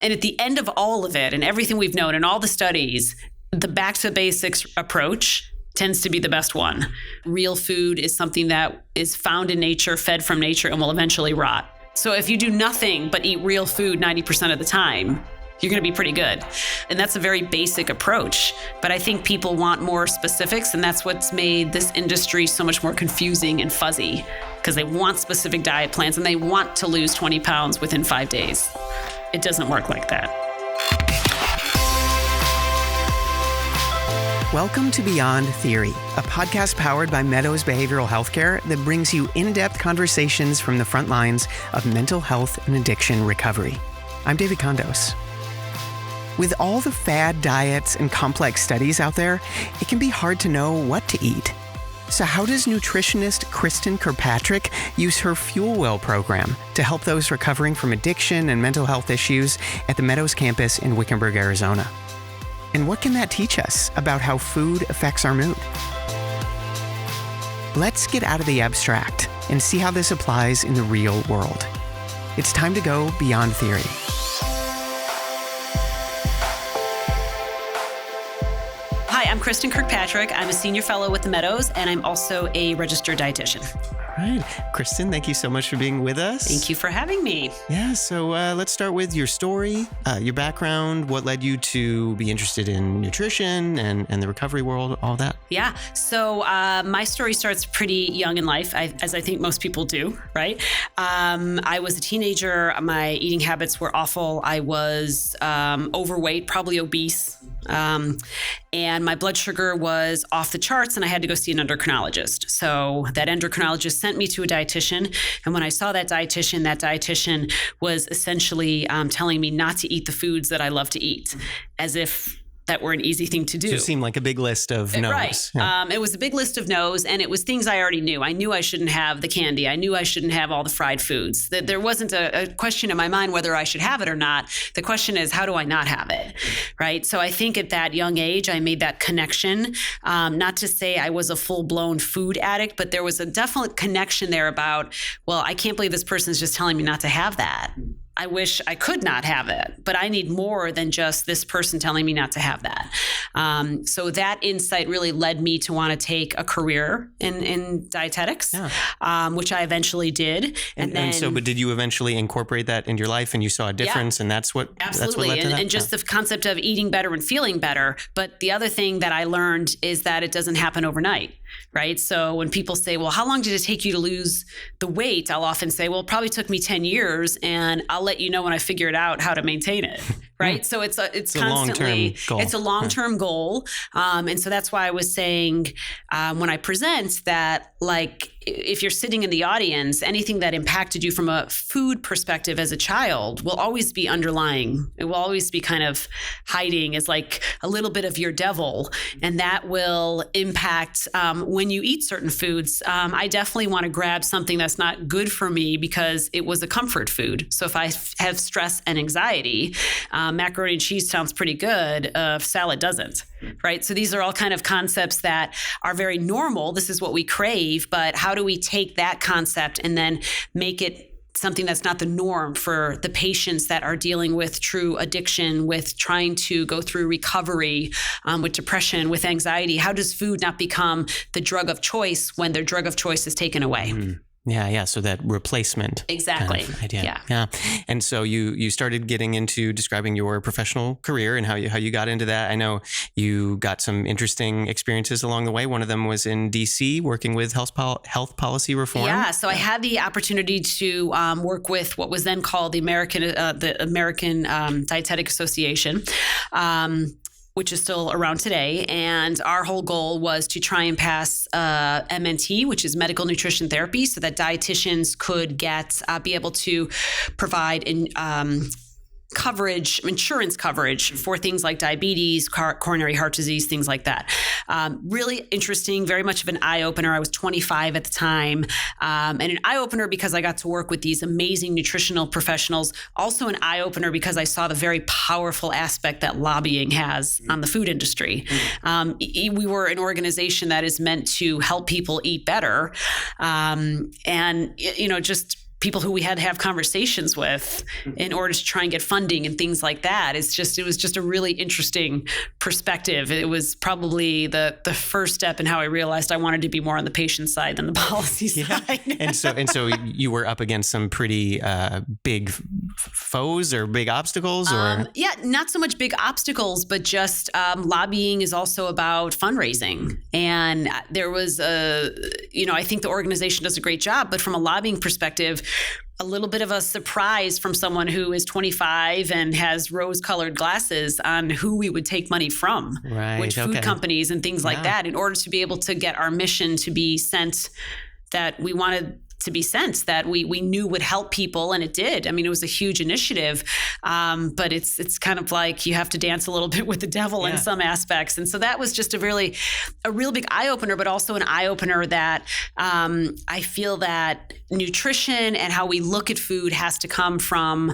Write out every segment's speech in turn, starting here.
And at the end of all of it and everything we've known and all the studies, the back to basics approach tends to be the best one. Real food is something that is found in nature, fed from nature, and will eventually rot. So if you do nothing but eat real food 90% of the time, you're going to be pretty good. And that's a very basic approach. But I think people want more specifics, and that's what's made this industry so much more confusing and fuzzy, because they want specific diet plans and they want to lose 20 pounds within 5 days. It doesn't work like that. Welcome to Beyond Theory, a podcast powered by Meadows Behavioral Healthcare that brings you in-depth conversations from the front lines of mental health and addiction recovery. I'm David Condos. With all the fad diets and complex studies out there, it can be hard to know what to eat. So how does nutritionist Kristin Kirkpatrick use her Fuel Well program to help those recovering from addiction and mental health issues at the Meadows campus in Wickenburg, Arizona? And what can that teach us about how food affects our mood? Let's get out of the abstract and see how this applies in the real world. It's time to go beyond theory. Hi, I'm Kristin Kirkpatrick. I'm a senior fellow with the Meadows, and I'm also a registered dietitian. All right. Kristin, thank you so much for being with us. Thank you for having me. Yeah, so let's start with your story, your background, what led you to be interested in nutrition and the recovery world, all that. Yeah, so my story starts pretty young in life, as I think most people do, right? I was a teenager. My eating habits were awful. I was overweight, probably obese. And my blood sugar was off the charts, and I had to go see an endocrinologist. So that endocrinologist sent me to a dietitian. And when I saw that dietitian was essentially telling me not to eat the foods that I love to eat, as if that were an easy thing to do. So it seemed like a big list of no's. Right. Yeah. It was a big list of no's, and it was things I already knew. I knew I shouldn't have the candy. I knew I shouldn't have all the fried foods. There wasn't a question in my mind whether I should have it or not. The question is, how do I not have it? Right. So I think at that young age, I made that connection. Not to say I was a full-blown food addict, but there was a definite connection there about, well, I can't believe this person is just telling me not to have that. I wish I could not have it, but I need more than just this person telling me not to have that. So that insight really led me to want to take a career in dietetics, which I eventually did. But did you eventually incorporate that in your life and you saw a difference? And that's what absolutely. That's what led to that? And just the concept of eating better and feeling better. But the other thing that I learned is that it doesn't happen overnight. Right. So when people say, well, how long did it take you to lose the weight? I'll often say, well, it probably took me 10 years and I'll let you know when I figured out how to maintain it. Right. So it's constantly, it's a long-term goal. And so that's why I was saying when I present that, like, if you're sitting in the audience, anything that impacted you from a food perspective as a child will always be underlying. It will always be kind of hiding as like a little bit of your devil. And that will impact when you eat certain foods. I definitely want to grab something that's not good for me because it was a comfort food. So if I have stress and anxiety, macaroni and cheese sounds pretty good. Salad doesn't. Right. So these are all kind of concepts that are very normal. This is what we crave. But how do we take that concept and then make it something that's not the norm for the patients that are dealing with true addiction, with trying to go through recovery, with depression, with anxiety? How does food not become the drug of choice when their drug of choice is taken away? Mm. Yeah. So that replacement exactly kind of idea. Yeah. And so you started getting into describing your professional career and how you got into that. I know you got some interesting experiences along the way. One of them was in DC working with health policy reform. Yeah. So I had the opportunity to work with what was then called the American Dietetic Association. Which is still around today. And our whole goal was to try and pass MNT, which is medical nutrition therapy, so that dietitians could be able to provide insurance coverage for things like diabetes, coronary heart disease, things like that. Really interesting, very much of an eye-opener. I was 25 at the time, and an eye-opener because I got to work with these amazing nutritional professionals. Also an eye-opener because I saw the very powerful aspect that lobbying has on the food industry. We were an organization that is meant to help people eat better, and just people who we had to have conversations with in order to try and get funding and things like that. It was just a really interesting perspective. It was probably the first step in how I realized I wanted to be more on the patient side than the policy side. And so you were up against some pretty big foes or big obstacles, or? Not so much big obstacles, but just lobbying is also about fundraising. And there was I think the organization does a great job, but from a lobbying perspective, a little bit of a surprise from someone who is 25 and has rose-colored glasses on who we would take money from, which food companies and things like that, in order to be able to get our mission to be sent that we wanted to be sent, that we knew would help people, and it did. I mean, it was a huge initiative, but it's kind of like you have to dance a little bit with the devil in some aspects. And so that was just a real big eye-opener, but also an eye-opener that I feel that nutrition and how we look at food has to come from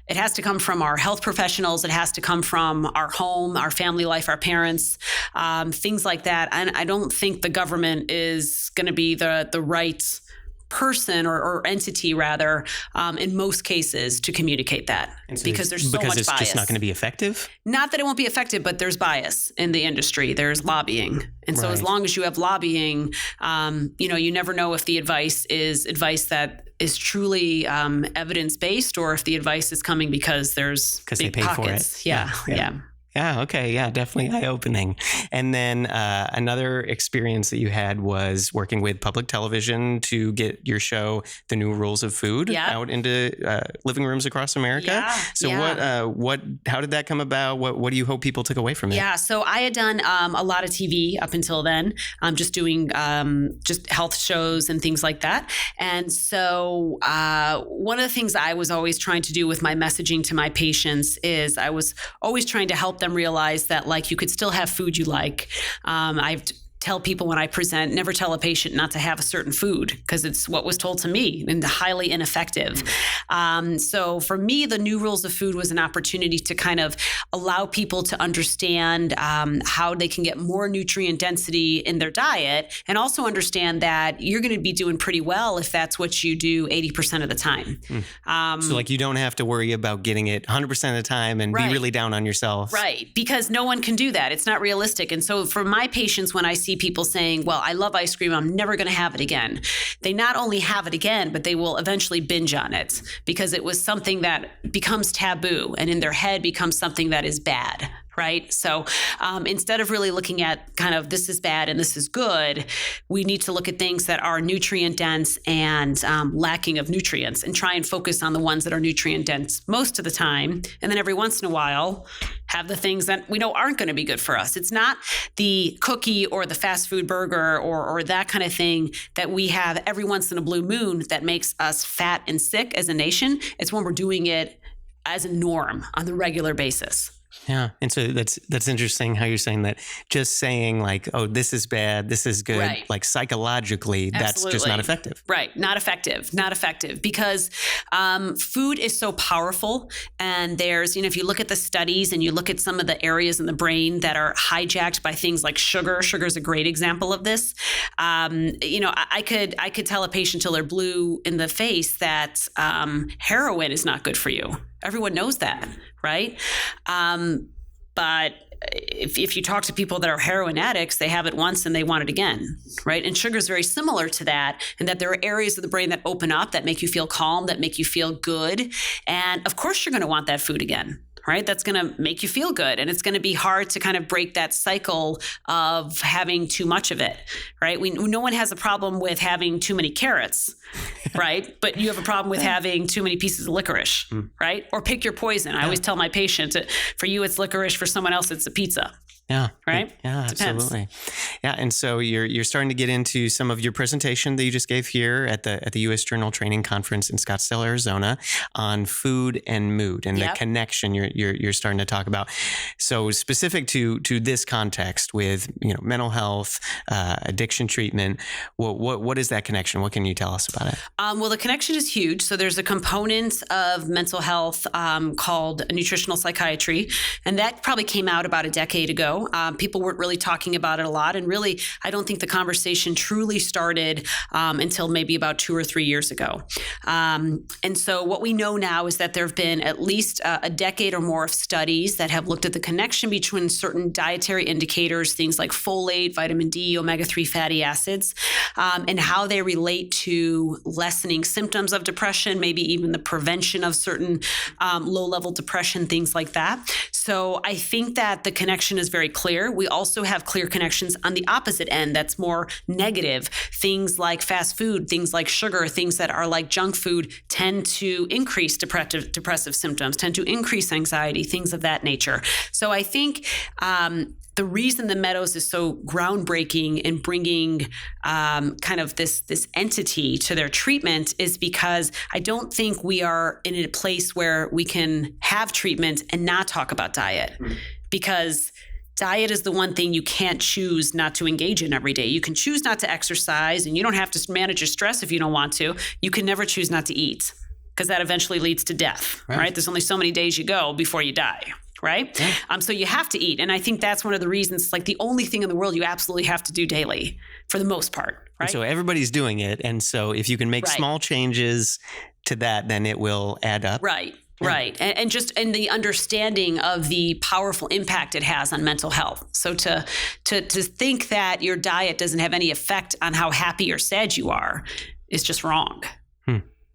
our health professionals. It has to come from our home, our family life, our parents, things like that. And I don't think the government is going to be the right person or entity rather, in most cases, to communicate that, because there's so much bias. Because it's just not going to be effective? Not that it won't be effective, but there's bias in the industry. There's lobbying. And so as long as you have lobbying, you never know if the advice is advice that is truly evidence-based, or if the advice is coming because there's big they paid pockets. For it. Yeah. Yeah. Okay. Yeah. Definitely eye-opening. And then another experience that you had was working with public television to get your show, The New Rules of Food, out into living rooms across America. So how did that come about? What do you hope people took away from it? Yeah. So I had done a lot of TV up until then, just doing just health shows and things like that. And so one of the things I was always trying to do with my messaging to my patients is I was always trying to help them realize that, like, you could still have food you like. I've tell people when I present, never tell a patient not to have a certain food, because it's what was told to me and highly ineffective. So for me, the New Rules of Food was an opportunity to kind of allow people to understand how they can get more nutrient density in their diet, and also understand that you're going to be doing pretty well if that's what you do 80% of the time. So like you don't have to worry about getting it 100% of the time and be really down on yourself. Right. Because no one can do that. It's not realistic. And so for my patients, when I see people saying, well, I love ice cream, I'm never going to have it again, they not only have it again, but they will eventually binge on it, because it was something that becomes taboo and in their head becomes something that is bad. Right. So instead of really looking at kind of this is bad and this is good, we need to look at things that are nutrient dense and lacking of nutrients, and try and focus on the ones that are nutrient dense most of the time. And then every once in a while, have the things that we know aren't going to be good for us. It's not the cookie or the fast food burger or that kind of thing that we have every once in a blue moon that makes us fat and sick as a nation. It's when we're doing it as a norm on the regular basis. Yeah. And so that's interesting how you're saying that. Just saying like, oh, this is bad, this is good, like psychologically, that's just not effective. Right. Not effective. Because food is so powerful. And there's, if you look at the studies and you look at some of the areas in the brain that are hijacked by things like sugar. Sugar is a great example of this. I could tell a patient till they're blue in the face that heroin is not good for you. Everyone knows that, right? But if you talk to people that are heroin addicts, they have it once and they want it again, right? And sugar is very similar to that, in that there are areas of the brain that open up, that make you feel calm, that make you feel good. And of course, you're going to want that food again. Right? That's going to make you feel good. And it's going to be hard to kind of break that cycle of having too much of it, right? No one has a problem with having too many carrots, right? But you have a problem with having too many pieces of licorice, right? Or pick your poison. I always tell my patients, for you, it's licorice. For someone else, it's a pizza. Yeah. Right? Yeah, Depends. absolutely. Yeah. And so you're starting to get into some of your presentation that you just gave here at the U.S. Journal Training Conference in Scottsdale, Arizona, on food and mood and the connection you're starting to talk about. So specific to this context with mental health, addiction treatment, what is that connection? What can you tell us about it? Well, the connection is huge. So there's a component of mental health called nutritional psychiatry, and that probably came out about a decade ago. ago. People weren't really talking about it a lot. And really, I don't think the conversation truly started until maybe about 2 or 3 years ago. And so what we know now is that there have been at least a decade or more of studies that have looked at the connection between certain dietary indicators, things like folate, vitamin D, omega-3 fatty acids, and how they relate to lessening symptoms of depression, maybe even the prevention of certain low-level depression, things like that. So I think that the connection is very clear. We also have clear connections on the opposite end that's more negative. Things like fast food, things like sugar, things that are like junk food tend to increase depressive symptoms, tend to increase anxiety, things of that nature. So I think the reason the Meadows is so groundbreaking in bringing kind of this entity to their treatment is because I don't think we are in a place where we can have treatment and not talk about diet. Because diet is the one thing you can't choose not to engage in every day. You can choose not to exercise, and you don't have to manage your stress if you don't want to. You can never choose not to eat, because that eventually leads to death, right? There's only so many days you go before you die. Right? Yeah. So you have to eat. And I think that's one of the reasons, like the only thing in the world you absolutely have to do daily for the most part. Right? And so everybody's doing it. And so if you can make small changes to that, then it will add up. Right. Yeah. Right. And just in the understanding of the powerful impact it has on mental health. So to think that your diet doesn't have any effect on how happy or sad you are is just wrong.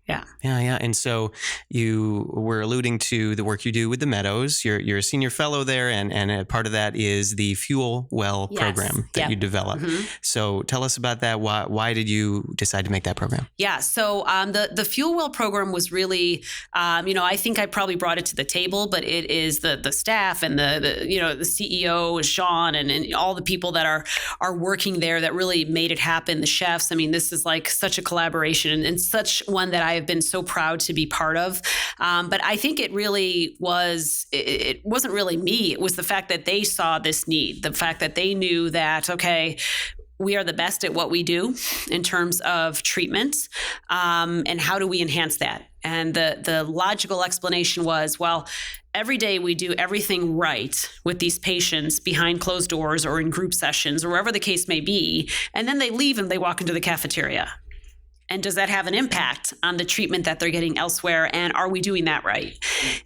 Yeah. And so you were alluding to the work you do with the Meadows. You're a senior fellow there, and a part of that is the Fuel Well program that you developed. Mm-hmm. So tell us about that. Why did you decide to make that program? Yeah. So the Fuel Well program was really, I think I probably brought it to the table, but it is the staff and the CEO is Sean and all the people that are working there that really made it happen. The chefs. I mean, this is like such a collaboration and such one that I have been so proud to be part of. But I think it really was, it wasn't really me. It was the fact that they saw this need, the fact that they knew that, okay, we are the best at what we do in terms of treatment. And how do we enhance that? And the logical explanation was, well, every day we do everything right with these patients behind closed doors or in group sessions or wherever the case may be. And then they leave and they walk into the cafeteria. And does that have an impact on the treatment that they're getting elsewhere? And are we doing that right?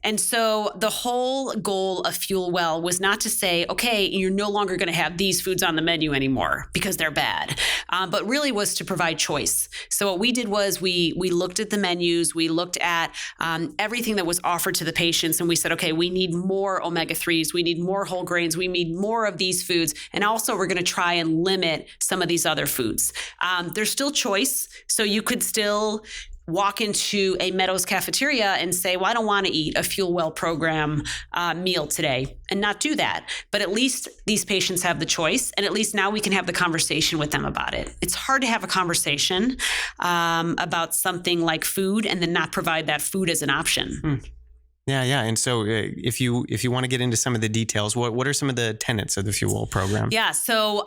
And so the whole goal of Fuel Well was not to say, okay, you're no longer going to have these foods on the menu anymore because they're bad, but really was to provide choice. So what we did was we looked at the menus, we looked at everything that was offered to the patients, and we said, okay, we need more omega-3s, we need more whole grains, we need more of these foods, and also we're going to try and limit some of these other foods. There's still choice, so you could still walk into a Meadows cafeteria and say, well, I don't want to eat a Fuel Well program meal today, and not do that. But at least these patients have the choice, and at least now we can have the conversation with them about it. It's hard to have a conversation about something like food and then not provide that food as an option. Yeah. And so if you want to get into some of the details, what are some of the tenets of the Fuel Well program? Yeah. So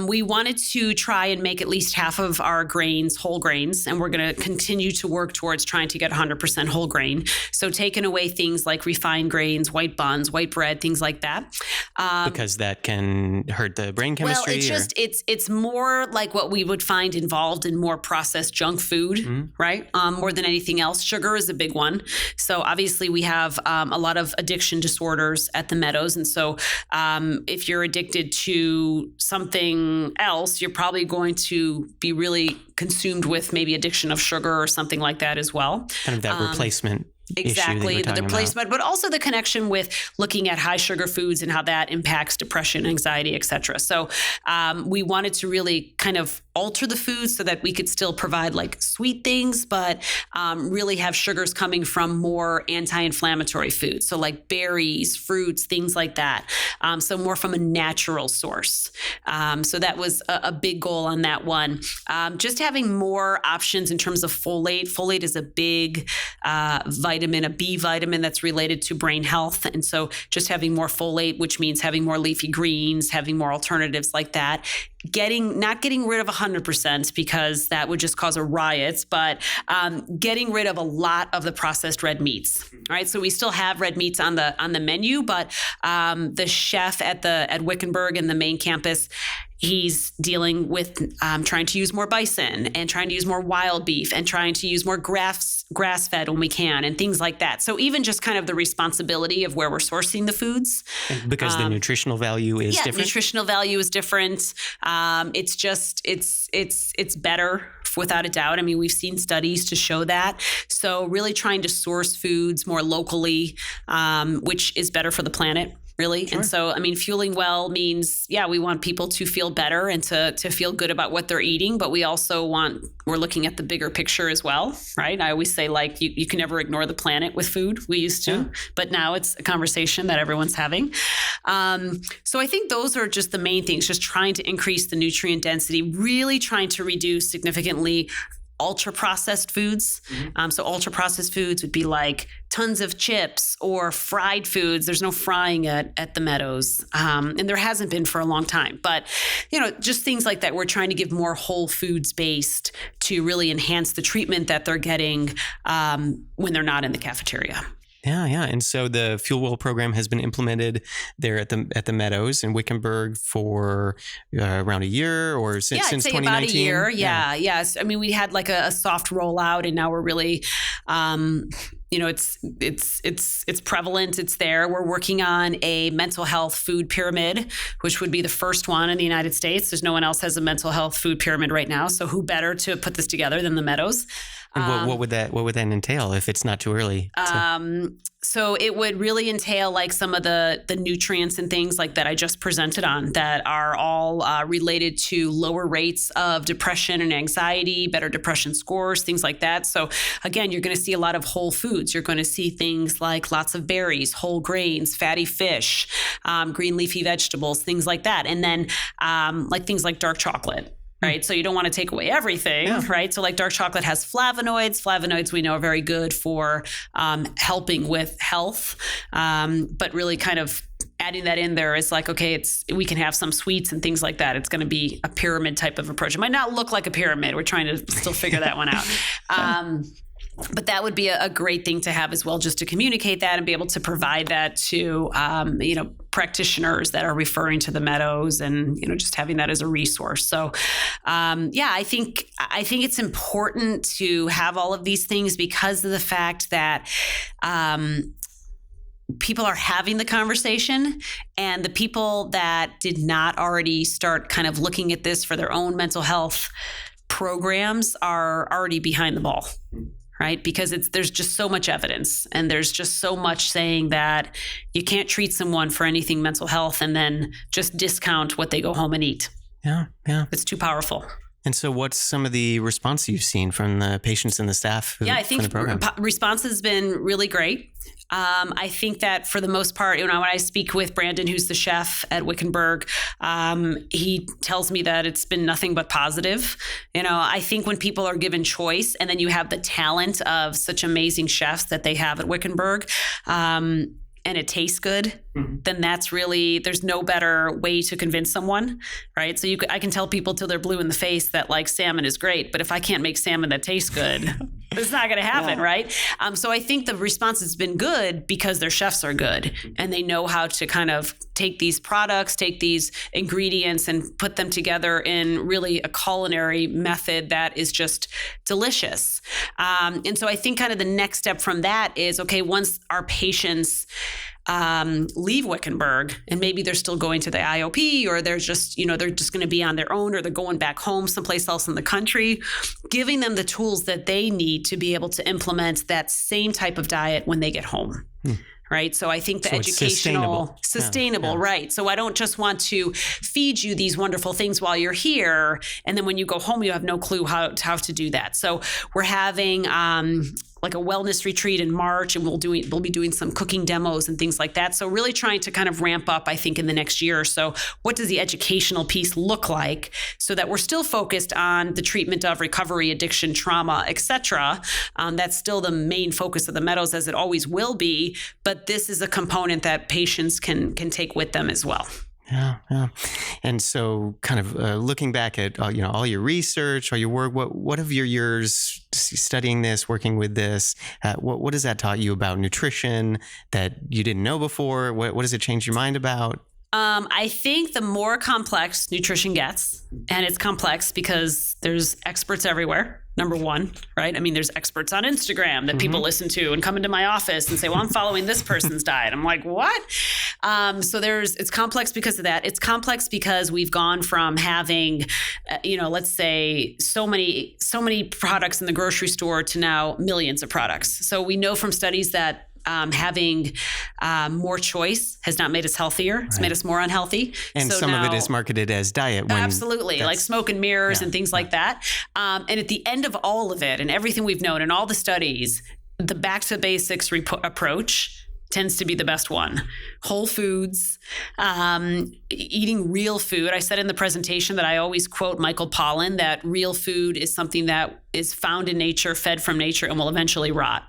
we wanted to try and make at least half of our grains whole grains, and we're going to continue to work towards trying to get 100% whole grain. So taking away things like refined grains, white buns, white bread, things like that. Because that can hurt the brain chemistry? Well, it's more like what we would find involved in more processed junk food, right? More than anything else. Sugar is a big one. So obviously we have a lot of addiction disorders at the Meadows. And so if you're addicted to something else, you're probably going to be really consumed with maybe addiction of sugar or something like that as well. Kind of that replacement. Exactly, the replacement, but also the connection with looking at high sugar foods and how that impacts depression, anxiety, et cetera. So we wanted to really kind of alter the foods so that we could still provide like sweet things, but really have sugars coming from more anti-inflammatory foods. So like berries, fruits, things like that. So more from a natural source. So that was a big goal on that one. Just having more options in terms of folate. Folate is a big vitamin, a B vitamin that's related to brain health. And so just having more folate, which means having more leafy greens, having more alternatives like that, not getting rid of 100% because that would just cause a riot, but getting rid of a lot of the processed red meats. All right, so we still have red meats on the menu, but the chef at Wickenburg in the main campus, he's dealing with trying to use more bison and trying to use more wild beef and trying to use more grass-fed when we can and things like that. So even just kind of the responsibility of where we're sourcing the foods. Because the nutritional value is different? Yeah, nutritional value is different. It's just, it's better without a doubt. I mean, we've seen studies to show that. So really trying to source foods more locally, which is better for the planet. Really. Sure. And so, I mean, fueling well means, we want people to feel better and to feel good about what they're eating, but we also we're looking at the bigger picture as well, right? I always say, like, you can never ignore the planet with food. We used to, but now it's a conversation that everyone's having. So I think those are just the main things, just trying to increase the nutrient density, really trying to reduce significantly ultra-processed foods. So ultra-processed foods would be like tons of chips or fried foods. There's no frying at the Meadows. And there hasn't been for a long time. But, just things like that. We're trying to give more whole foods based to really enhance the treatment that they're getting when they're not in the cafeteria. Yeah. And so the Fuel Well program has been implemented there at the Meadows in Wickenburg for around a year or since 2019? About a year. Yes. I mean, we had like a soft rollout, and now we're really, it's prevalent. It's there. We're working on a mental health food pyramid, which would be the first one in the United States. There's no one else has a mental health food pyramid right now. So who better to put this together than the Meadows? And what would that entail if it's not too early? So it would really entail like some of the nutrients and things like that I just presented on that are all related to lower rates of depression and anxiety, better depression scores, things like that. So again, you're going to see a lot of whole foods. You're going to see things like lots of berries, whole grains, fatty fish, green leafy vegetables, things like that. And then like things like dark chocolate. Right. So you don't want to take away everything. Right. So like dark chocolate has flavonoids. Flavonoids we know are very good for helping with health. But really kind of adding that in there is like, okay, we can have some sweets and things like that. It's going to be a pyramid type of approach. It might not look like a pyramid. We're trying to still figure that one out. But that would be a great thing to have as well, just to communicate that and be able to provide that to, practitioners that are referring to the Meadows and, just having that as a resource. So, I think it's important to have all of these things because of the fact that, people are having the conversation, and the people that did not already start kind of looking at this for their own mental health programs are already behind the ball. Right? Because there's just so much evidence, and there's just so much saying that you can't treat someone for anything mental health and then just discount what they go home and eat. Yeah. It's too powerful. And so what's some of the response you've seen from the patients and the staff? I think response has been really great. I think that for the most part, when I speak with Brandon, who's the chef at Wickenburg, he tells me that it's been nothing but positive. I think when people are given choice, and then you have the talent of such amazing chefs that they have at Wickenburg, and it tastes good, then that's really, there's no better way to convince someone, right? So I can tell people till they're blue in the face that like salmon is great, but if I can't make salmon that tastes good, it's not going to happen, right? So I think the response has been good because their chefs are good and they know how to kind of take these products, take these ingredients and put them together in really a culinary method that is just delicious. And so I think kind of the next step from that is, okay, once our patients leave Wickenburg and maybe they're still going to the IOP, or they're just, they're just going to be on their own, or they're going back home someplace else in the country, giving them the tools that they need to be able to implement that same type of diet when they get home. Right. So I think the educational, sustainable, right. So I don't just want to feed you these wonderful things while you're here, and then when you go home, you have no clue how to do that. So we're having like a wellness retreat in March, and we'll be doing some cooking demos and things like that. So really trying to kind of ramp up, I think, in the next year or so. What does the educational piece look like so that we're still focused on the treatment of recovery, addiction, trauma, et cetera? That's still the main focus of the Meadows, as it always will be. But this is a component that patients can take with them as well. Yeah. And so kind of looking back at, all your research, all your work, what of your years studying this, working with this, what has that taught you about nutrition that you didn't know before? What has it changed your mind about? I think the more complex nutrition gets, and it's complex because there's experts everywhere, number one, right? I mean, there's experts on Instagram that people listen to and come into my office and say, well, I'm following this person's diet. I'm like, what? So it's complex because of that. It's complex because we've gone from having, let's say so many products in the grocery store to now millions of products. So we know from studies that having more choice has not made us healthier. It's made us more unhealthy. And so some of it is marketed as diet. Absolutely. Like smoke and mirrors and things like that. And at the end of all of it and everything we've known and all the studies, the back to basics approach tends to be the best one. Whole foods, eating real food. I said in the presentation that I always quote Michael Pollan that real food is something that is found in nature, fed from nature, and will eventually rot.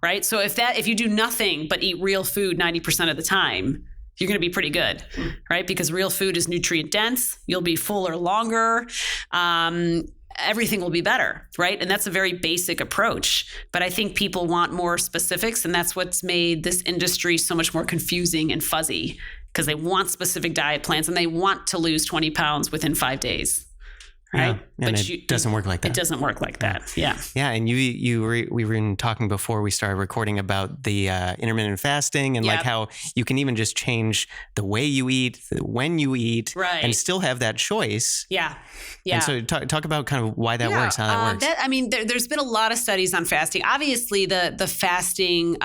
Right? So if you do nothing but eat real food 90% of the time, you're going to be pretty good, right? Because real food is nutrient dense. You'll be fuller longer. Everything will be better, right? And that's a very basic approach. But I think people want more specifics, and that's what's made this industry so much more confusing and fuzzy, because they want specific diet plans and they want to lose 20 pounds within 5 days. Right. Yeah, and it doesn't work like that. It doesn't work like that. Yeah. Yeah. And we were talking before we started recording about the intermittent fasting and like how you can even just change the way you eat, when you eat, and still have that choice. Yeah. And so talk about kind of why that works, how that works. There's been a lot of studies on fasting. Obviously, the fasting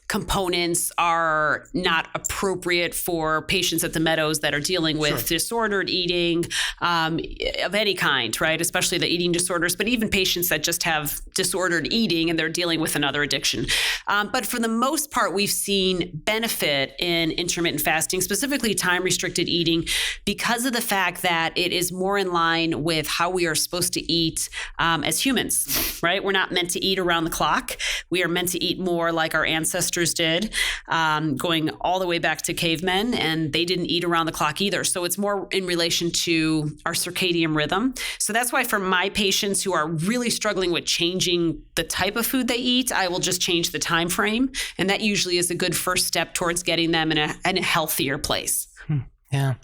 components are not appropriate for patients at the Meadows that are dealing with disordered eating of any kind, right? Especially the eating disorders, but even patients that just have disordered eating and they're dealing with another addiction. But for the most part, we've seen benefit in intermittent fasting, specifically time-restricted eating, because of the fact that it is more in line with how we are supposed to eat as humans, right? We're not meant to eat around the clock. We are meant to eat more like our ancestors did, going all the way back to cavemen, and they didn't eat around the clock either. So it's more in relation to our circadian rhythm. So that's why for my patients who are really struggling with changing the type of food they eat, I will just change the time frame. And that usually is a good first step towards getting them in a healthier place. Yeah.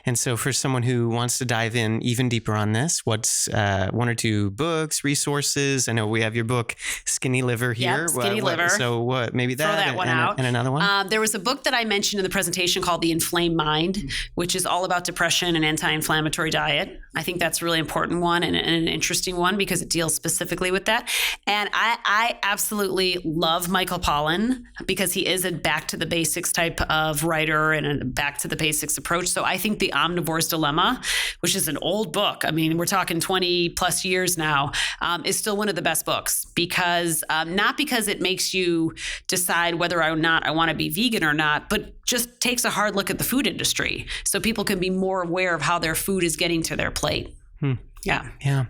And so for someone who wants to dive in even deeper on this, what's one or two books, resources? I know we have your book, Skinny Liver here. Yep, Skinny Liver. So what, maybe Throw that one out. And another one? There was a book that I mentioned in the presentation called The Inflamed Mind, which is all about depression and anti-inflammatory diet. I think that's a really important one and an interesting one because it deals specifically with that. And I absolutely love Michael Pollan because he is a back to the basics type of writer and a back to the basics approach. So I think The Omnivore's Dilemma, which is an old book, I mean, we're talking 20 plus years now, is still one of the best books because not because it makes you decide whether or not I want to be vegan or not, but just takes a hard look at the food industry so people can be more aware of how their food is getting to their plate. Yeah.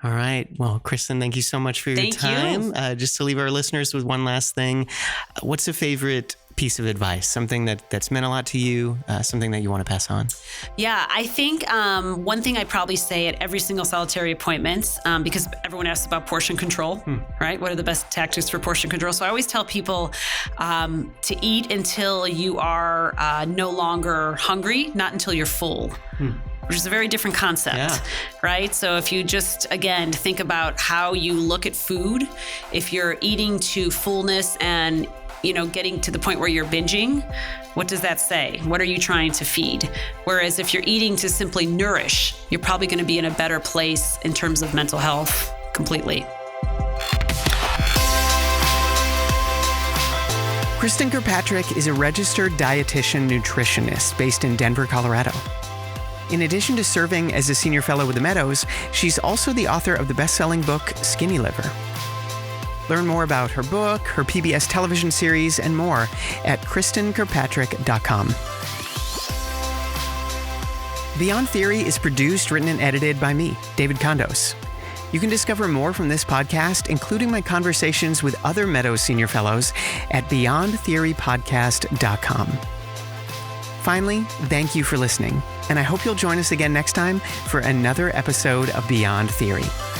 All right. Well, Kristin, thank you so much for your time. Just to leave our listeners with one last thing, what's a favorite piece of advice, something that's meant a lot to you, something that you want to pass on? Yeah, I think one thing I probably say at every single solitary appointment, because everyone asks about portion control, right? What are the best tactics for portion control? So I always tell people to eat until you are no longer hungry, not until you're full. Which is a very different concept, right? So if you just, again, think about how you look at food, if you're eating to fullness and getting to the point where you're binging, what does that say? What are you trying to feed? Whereas if you're eating to simply nourish, you're probably going to be in a better place in terms of mental health completely. Kristin Kirkpatrick is a registered dietitian nutritionist based in Denver, Colorado. In addition to serving as a senior fellow with the Meadows, she's also the author of the best-selling book, Skinny Liver. Learn more about her book, her PBS television series, and more at KristinKirkpatrick.com. Beyond Theory is produced, written, and edited by me, David Condos. You can discover more from this podcast, including my conversations with other Meadows senior fellows, at BeyondTheoryPodcast.com. Finally, thank you for listening, and I hope you'll join us again next time for another episode of Beyond Theory.